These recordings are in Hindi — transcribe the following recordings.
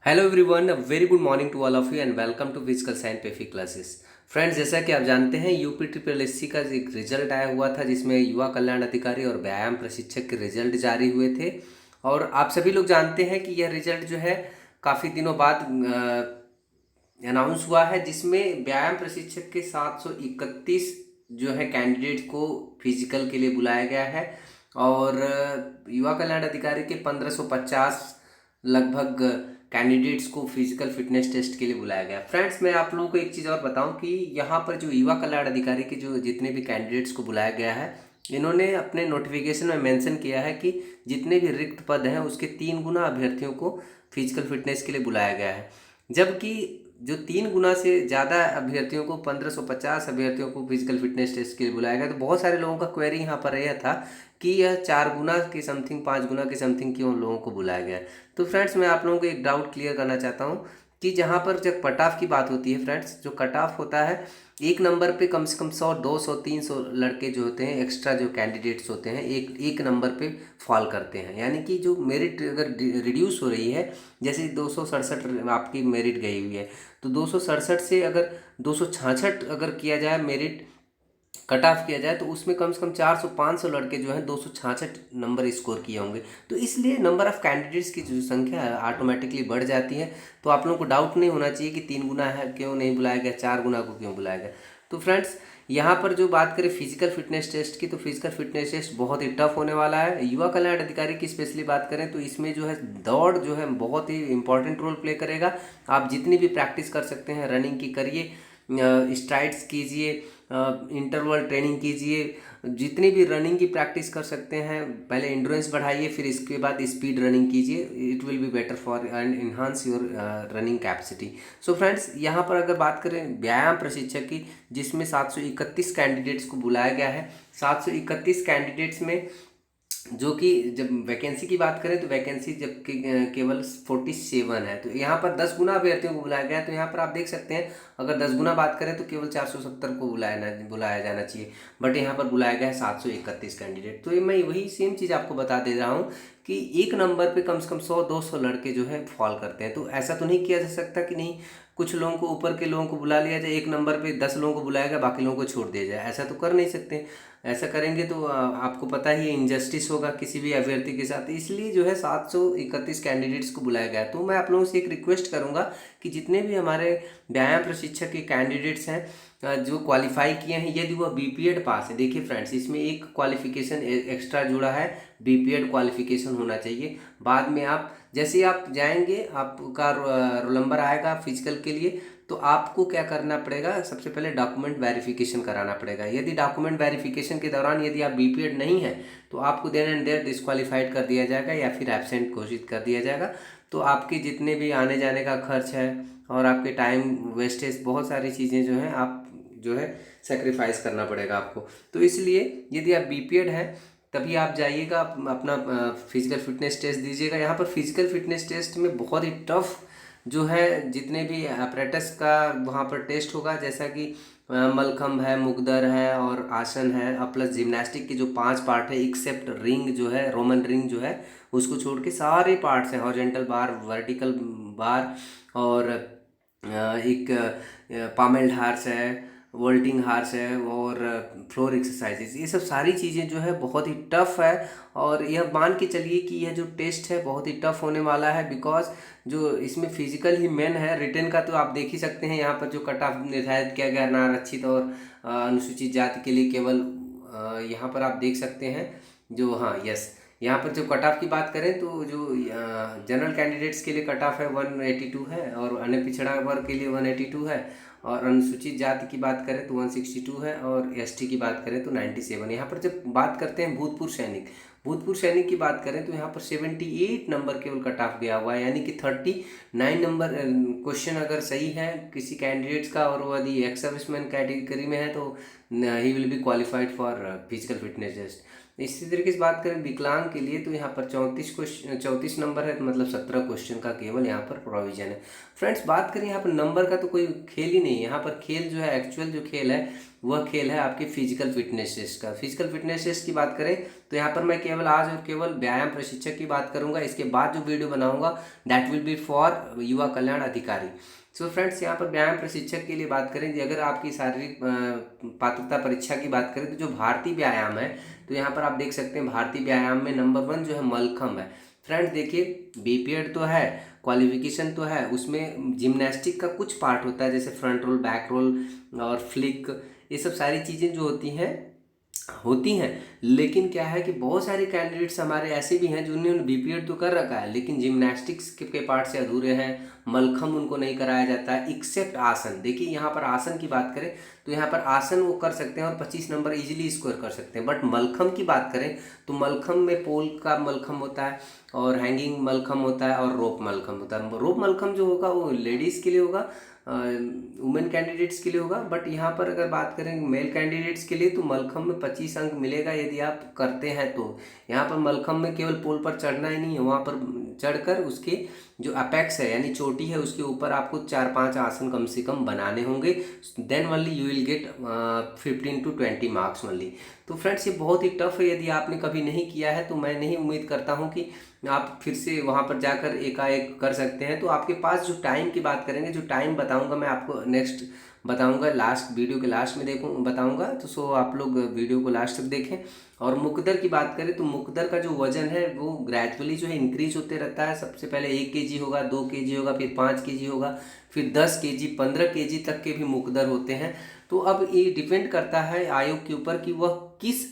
Hello everyone, very good morning to all of you and welcome to physical science पेफी क्लासेस। फ्रेंड्स, जैसा कि आप जानते हैं यूपी ट्रिपल एससी का एक रिजल्ट आया हुआ था जिसमें युवा कल्याण अधिकारी और व्यायाम प्रशिक्षक के रिजल्ट जारी हुए थे। और आप सभी लोग जानते हैं कि यह रिजल्ट जो है काफ़ी दिनों बाद अनाउंस हुआ है, जिसमें व्यायाम प्रशिक्षक के 731 जो है कैंडिडेट को फिजिकल के लिए बुलाया गया है और युवा कल्याण अधिकारी के 1550 लगभग कैंडिडेट्स को फिजिकल फिटनेस टेस्ट के लिए बुलाया गया। फ्रेंड्स, मैं आप लोगों को एक चीज़ और बताऊं कि यहाँ पर जो युवा कल्याण अधिकारी के जो जितने भी कैंडिडेट्स को बुलाया गया है, इन्होंने अपने नोटिफिकेशन में मेंशन किया है कि जितने भी रिक्त पद हैं उसके 3 गुना अभ्यर्थियों को फिजिकल फिटनेस के लिए बुलाया गया है। जबकि जो 3 गुना से ज़्यादा अभ्यर्थियों को 1550 अभ्यर्थियों को फिजिकल फिटनेस टेस्ट के लिए बुलाया गया। तो बहुत सारे लोगों का क्वेरी यहाँ पर यह था कि यह 4 गुना के समथिंग 5 गुना के समथिंग क्यों लोगों को बुलाया गया। तो फ्रेंड्स, मैं आप लोगों को एक डाउट क्लियर करना चाहता हूँ कि जहाँ पर जब कट ऑफ की बात होती है, फ्रेंड्स, जो कट ऑफ होता है एक नंबर पे कम से कम 100 200 300 लड़के जो होते हैं, एक्स्ट्रा जो कैंडिडेट्स होते हैं, एक एक नंबर पे फॉल करते हैं। यानी कि जो मेरिट अगर रिड्यूस हो रही है, जैसे 267 आपकी मेरिट गई हुई है, तो 267 से अगर 266 अगर किया जाए, मेरिट कट ऑफ किया जाए, तो उसमें कम से कम 400-500 लड़के जो हैं 266 नंबर स्कोर किए होंगे। तो इसलिए नंबर ऑफ़ कैंडिडेट्स की जो संख्या है ऑटोमेटिकली बढ़ जाती है। तो आप लोगों को डाउट नहीं होना चाहिए कि 3 गुना है क्यों नहीं बुलाया गया, 4 गुना को क्यों बुलाया गया। तो फ्रेंड्स, यहाँ पर जो बात करें फिजिकल फिटनेस टेस्ट की, तो फिजिकल फिटनेस टेस्ट बहुत ही टफ होने वाला है। युवा कल्याण अधिकारी की स्पेशली बात करें तो इसमें जो है दौड़ जो है बहुत ही इंपॉर्टेंट रोल प्ले करेगा। आप जितनी भी प्रैक्टिस कर सकते हैं रनिंग की करिए, स्ट्राइड्स कीजिए, इंटरवल ट्रेनिंग कीजिए, जितनी भी रनिंग की प्रैक्टिस कर सकते हैं पहले एंड्योरेंस बढ़ाइए, फिर इसके बाद स्पीड रनिंग कीजिए। It will be better for and enhance your running capacity. So friends, यहाँ पर अगर बात करें व्यायाम प्रशिक्षक की, जिसमें 731 कैंडिडेट्स को बुलाया गया है। 731 कैंडिडेट्स में जो कि जब वैकेंसी की बात करें तो वैकेंसी जब केवल 47 है, तो यहाँ पर 10 गुना अभ्यर्थियों को बुलाया गया है। तो यहाँ पर आप देख सकते हैं, अगर 10 गुना बात करें तो केवल 470 को बुलाया जाना चाहिए, बट यहाँ पर बुलाया गया है 731 कैंडिडेट। तो ये मैं वही सेम चीज़ आपको बता दे रहा हूँ कि एक नंबर पे कम से कम 100-200 लड़के जो है फॉल करते हैं। तो ऐसा तो नहीं किया जा सकता कि नहीं, कुछ लोगों को ऊपर के लोगों को बुला लिया जाए, एक नंबर पे 10 लोगों को बुलाया गया, बाकी लोगों को छोड़ दिया जाए। ऐसा तो कर नहीं सकते। ऐसा करेंगे तो आपको पता ही इनजस्टिस होगा किसी भी अभ्यर्थी के साथ। इसलिए जो है 731 कैंडिडेट्स को बुलाया गया। तो मैं आप लोगों से एक रिक्वेस्ट करूंगा कि जितने भी हमारे व्यायाम प्रशिक्षक के कैंडिडेट्स हैं जो क्वालिफाई किए हैं, यदि वह बीपीएड पास है, देखिए फ्रेंड्स, इसमें एक क्वालिफिकेशन एक्स्ट्रा जुड़ा है, बीपीएड क्वालिफिकेशन होना चाहिए। बाद में आप जैसे ही आप जाएंगे, आपका रोल नंबर आएगा फिजिकल के लिए, तो आपको क्या करना पड़ेगा, सबसे पहले डॉक्यूमेंट वेरिफिकेशन कराना पड़ेगा। यदि डॉक्यूमेंट वेरिफिकेशन के दौरान यदि आप बीपीएड नहीं है तो आपको देन एंड देयर डिस्क्वालीफाइड कर दिया जाएगा या फिर एब्सेंट घोषित कर दिया जाएगा। तो आपके जितने भी आने जाने का खर्च है और आपके टाइम वेस्टेज, बहुत सारी चीज़ें जो हैं आप जो है सेक्रीफाइस करना पड़ेगा आपको। तो इसलिए यदि आप बीपीएड हैं तभी आप जाइएगा, अपना फिजिकल फिटनेस टेस्ट दीजिएगा। यहाँ पर फिजिकल फिटनेस टेस्ट में बहुत ही टफ जो है जितने भी अपरेटस का वहाँ पर टेस्ट होगा, जैसा कि मलखम्ब है, मुगदर है और आसन है, और प्लस जिम्नास्टिक के जो 5 पार्ट है, एक्सेप्ट रिंग जो है, रोमन रिंग जो है, उसको छोड़ के सारे पार्ट्स हैं, हॉरिजॉन्टल बार, वर्टिकल बार और एक पामेल्ड हार्स है, वोल्टिंग हार्स है और फ्लोर एक्सरसाइजेज। ये सब सारी चीज़ें जो है बहुत ही टफ है। और यह मान के चलिए कि यह जो टेस्ट है बहुत ही टफ होने वाला है, बिकॉज जो इसमें फिजिकल ही मेन है। रिटर्न का तो आप देख ही सकते हैं, यहाँ पर जो कट ऑफ निर्धारित किया गया नारक्षित और अनुसूचित जाति के लिए, केवल यहाँ पर आप देख सकते हैं जो, हाँ यस, यहाँ पर जो कट ऑफ की बात करें तो जो जनरल कैंडिडेट्स के लिए कट ऑफ है 182 है, और अन्य पिछड़ा वर्ग के लिए 182 है, और अनुसूचित जाति की बात करें तो 162 है, और एसटी की बात करें तो 97। यहाँ पर जब बात करते हैं भूतपूर्व सैनिक की बात करें तो यहाँ पर 78 नंबर केवल कट ऑफ गया हुआ है। यानी कि 39 नंबर क्वेश्चन अगर सही है किसी कैंडिडेट्स का और वो यदि एक्स सर्विसमैन कैटेगरी में है तो he will be qualified for physical fitness test. इसी तरीके से बात करें विकलांग के लिए तो यहाँ पर 34 नंबर है, तो मतलब 17 क्वेश्चन का केवल यहाँ पर प्रोविजन है। फ्रेंड्स बात करें यहाँ पर नंबर का तो कोई खेल ही नहीं है। यहाँ पर खेल जो है, एक्चुअल जो खेल है वह खेल है आपके फिजिकल फिटनेस टेस्ट का। फिजिकल फिटनेस टेस्ट की बात करें तो यहाँ पर मैं केवल आज और केवल व्यायाम प्रशिक्षक की बात करूँगा। इसके बाद जो वीडियो बनाऊँगा दैट विल बी फॉर युवा कल्याण अधिकारी। सो फ्रेंड्स यहाँ पर व्यायाम प्रशिक्षक के लिए बात करें, अगर आपकी शारीरिक पात्रता परीक्षा की बात करें तो जो भारतीय व्यायाम है, तो यहाँ पर आप देख सकते हैं भारतीय व्यायाम में नंबर 1 जो है मलखम्ब है। फ्रेंड्स देखिए बीपीएड तो है, क्वालिफिकेशन तो है, उसमें जिम्नास्टिक का कुछ पार्ट होता है जैसे फ्रंट रोल, बैक रोल और फ्लिक, ये सब सारी चीज़ें जो होती हैं। लेकिन क्या है कि बहुत सारे कैंडिडेट्स हमारे ऐसे भी हैं जिन्होंने बीपीएड तो कर रखा है लेकिन जिम्नास्टिक्स के पार्ट से अधूरे हैं, मलखम्ब उनको नहीं कराया जाता है एक्सेप्ट आसन। देखिए यहाँ पर आसन की बात करें तो यहाँ पर आसन वो कर सकते हैं और 25 नंबर इजीली स्कोर कर सकते हैं। बट मलखम्ब की बात करें तो मलखम्ब में पोल का मलखम्ब होता है और हैंगिंग मलखम्ब होता है और रोप मलखम्ब होता है। रोप मलखम्ब जो होगा वो लेडीज़ के लिए होगा, वुमेन कैंडिडेट्स के लिए होगा। बट यहाँ पर अगर बात करें मेल कैंडिडेट्स के लिए तो मलखम्ब में 25 अंक मिलेगा यदि आप करते हैं तो। यहाँ पर मलखम्ब में केवल पोल पर चढ़ना ही नहीं है, वहाँ पर चढ़कर उसके जो अपेक्स है यानी चोटी है उसके ऊपर आपको 4-5 आसन कम से कम बनाने होंगे। Then only you will get 15 to 20 marks only. तो फ्रेंड्स ये बहुत ही टफ है, यदि आपने कभी नहीं किया है तो मैं नहीं उम्मीद करता हूँ कि आप फिर से वहाँ पर जाकर एकाएक कर सकते हैं। तो आपके पास जो टाइम की बात करेंगे, जो टाइम बताऊँगा मैं आपको नेक्स्ट बताऊँगा, लास्ट वीडियो के लास्ट में बताऊँगा, तो सो आप लोग वीडियो को लास्ट तक देखें। और मुकदर की बात करें तो मुकदर का जो वजन है वो ग्रेजुअली जो है इंक्रीज होते रहता है। सबसे पहले 1 kg होगा, 2 kg होगा, फिर 5 kg होगा, फिर 10 kg, 15 kg तक के भी मुकदर होते हैं। तो अब ये डिपेंड करता है आयोग के ऊपर कि वह किस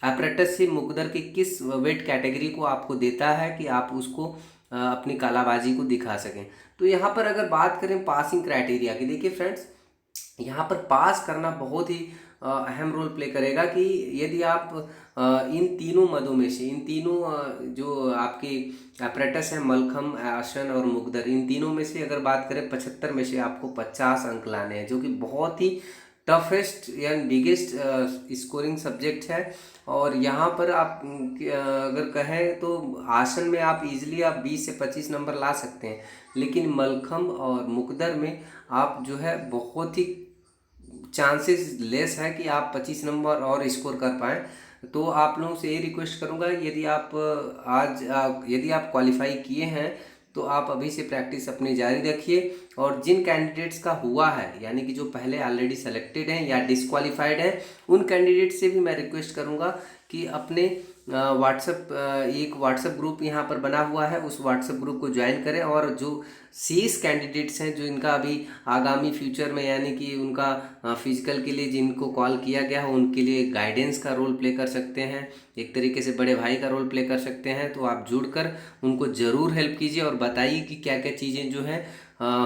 अपरेटस से मुकदर के किस वेट कैटेगरी को आपको देता है कि आप उसको अपनी कालाबाजी को दिखा सकें। तो यहाँ पर अगर बात करें पासिंग क्राइटेरिया की, देखिए फ्रेंड्स यहाँ पर पास करना बहुत ही अहम रोल प्ले करेगा कि यदि आप इन तीनों मदों में से, इन तीनों जो आपकी अपरेटस है मलखम्ब, आसन और मुकदर, इन तीनों में से अगर बात करें 75 में से आपको 50 अंक लाने हैं, जो कि बहुत ही टफेस्ट या बिगेस्ट स्कोरिंग सब्जेक्ट है। और यहाँ पर आप अगर कहें तो आसन में आप इजीली 20 से 25 नंबर ला सकते हैं, लेकिन मलखम्ब और मुकदर में आप जो है बहुत ही चांसेस लेस है कि आप 25 नंबर और स्कोर कर पाएँ। तो आप लोगों से ये रिक्वेस्ट करूँगा यदि आप क्वालिफाई किए हैं तो आप अभी से प्रैक्टिस अपनी जारी रखिए। और जिन कैंडिडेट्स का हुआ है यानी कि जो पहले ऑलरेडी सेलेक्टेड हैं या डिस्क्वालीफाइड हैं, उन कैंडिडेट्स से भी मैं रिक्वेस्ट करूंगा कि अपने एक व्हाट्सएप ग्रुप यहाँ पर बना हुआ है, उस व्हाट्सएप ग्रुप को ज्वाइन करें। और जो शेष कैंडिडेट्स हैं जो इनका अभी आगामी फ्यूचर में यानी कि उनका फिजिकल के लिए जिनको कॉल किया गया है उनके लिए गाइडेंस का रोल प्ले कर सकते हैं, एक तरीके से बड़े भाई का रोल प्ले कर सकते हैं। तो आप जुड़कर उनको ज़रूर हेल्प कीजिए और बताइए कि क्या क्या चीज़ें जो हैं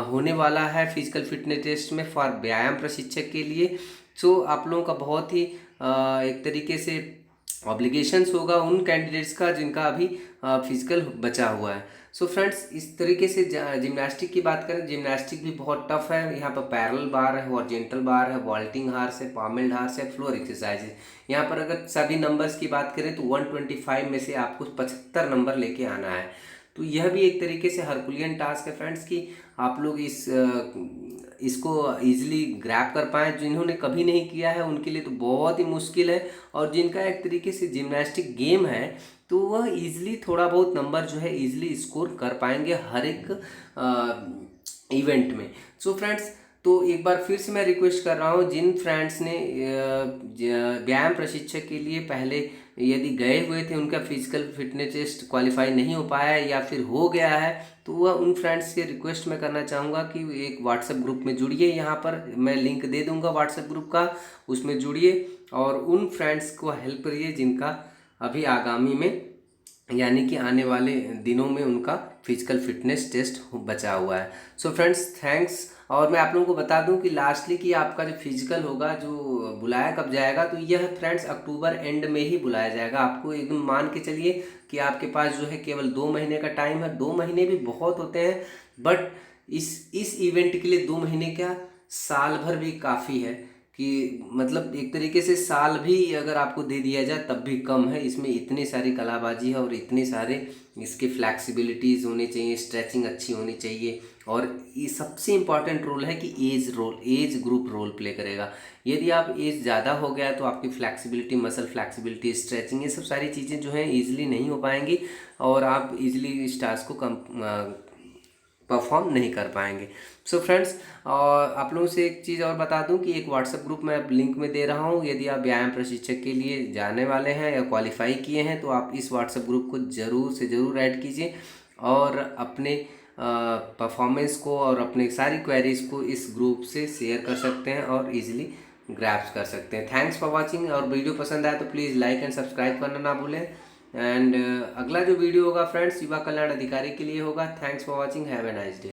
होने वाला है फिजिकल फिटनेस टेस्ट में फॉर व्यायाम प्रशिक्षक के लिए। सो आप लोगों का बहुत ही एक तरीके से ऑब्लिगेशंस होगा उन कैंडिडेट्स का जिनका अभी फिजिकल बचा हुआ है। सो फ्रेंड्स इस तरीके से जिम्नास्टिक की बात करें, जिम्नास्टिक भी बहुत टफ है। यहाँ पर पैरेलल बार है, हॉरिजॉन्टल बार है, वॉल्टिंग हार्स है, पामेल्ड हार्स है, फ्लोर एक्सरसाइज। यहाँ पर अगर सभी नंबर्स की बात करें तो 125 में से आपको 75 नंबर लेके आना है। तो यह भी एक तरीके से हरकुलियन टास्क है फ्रेंड्स कि आप लोग इसको ईजिली ग्रैब कर पाएँ। जिन्होंने कभी नहीं किया है उनके लिए तो बहुत ही मुश्किल है, और जिनका एक तरीके से जिम्नास्टिक गेम है तो वह ईजिली थोड़ा बहुत नंबर जो है ईजिली स्कोर कर पाएंगे हर एक इवेंट में। सो फ्रेंड्स तो एक बार फिर से मैं रिक्वेस्ट कर रहा हूँ, जिन फ्रेंड्स ने व्यायाम प्रशिक्षक के लिए पहले यदि गए हुए थे उनका फिजिकल फिटनेस टेस्ट क्वालिफाई नहीं हो पाया है या फिर हो गया है, तो वह उन फ्रेंड्स से रिक्वेस्ट मैं करना चाहूँगा कि एक व्हाट्सएप ग्रुप में जुड़िए। यहाँ पर मैं लिंक दे दूँगा व्हाट्सएप ग्रुप का, उसमें जुड़िए और उन फ्रेंड्स को हेल्प करिए जिनका अभी आगामी में यानी कि आने वाले दिनों में उनका फिजिकल फिटनेस टेस्ट बचा हुआ है। So friends thanks. और मैं आप लोगों को बता दूं कि लास्टली कि आपका जो फिजिकल होगा जो बुलाया कब जाएगा, तो यह फ्रेंड्स अक्टूबर एंड में ही बुलाया जाएगा। आपको एकदम मान के चलिए कि आपके पास जो है केवल 2 महीने का टाइम है। 2 महीने भी बहुत होते हैं, बट इस इवेंट के लिए 2 महीने क्या, साल भर भी काफ़ी है कि मतलब एक तरीके से साल भी अगर आपको दे दिया जाए तब भी कम है। इसमें इतनी सारी कलाबाजी है और इतने सारे इसके फ्लैक्सिबिलिटीज़ होने चाहिए, स्ट्रेचिंग अच्छी होनी चाहिए। और ये सबसे इम्पॉर्टेंट रोल है कि एज ग्रुप रोल प्ले करेगा। यदि आप एज ज़्यादा हो गया तो आपकी फ्लैक्सिबिलिटी, मसल फ्लैक्सिबिलिटी, स्ट्रेचिंग, ये सब सारी चीज़ें जो हैं ईजिली नहीं हो पाएंगी और आप इजीली इस टास्क को कम परफॉर्म नहीं कर पाएंगे। सो फ्रेंड्स, और आप लोगों से एक चीज़ और बता दूं कि एक व्हाट्सएप ग्रुप मैं अब लिंक में दे रहा हूं। यदि आप व्यायाम प्रशिक्षक के लिए जाने वाले हैं या क्वालिफाई किए हैं तो आप इस व्हाट्सएप ग्रुप को ज़रूर से ज़रूर ऐड कीजिए और अपने परफॉर्मेंस को और अपने सारी क्वेरीज को इस ग्रुप से शेयर कर सकते हैं और इजीली ग्रैप्स कर सकते हैं। Thanks for watching. और वीडियो पसंद आए तो प्लीज़ लाइक एंड सब्सक्राइब करना ना भूलें। एंड अगला जो वीडियो होगा फ्रेंड्स युवा कल्याण अधिकारी के लिए होगा। Thanks for watching, have a nice day.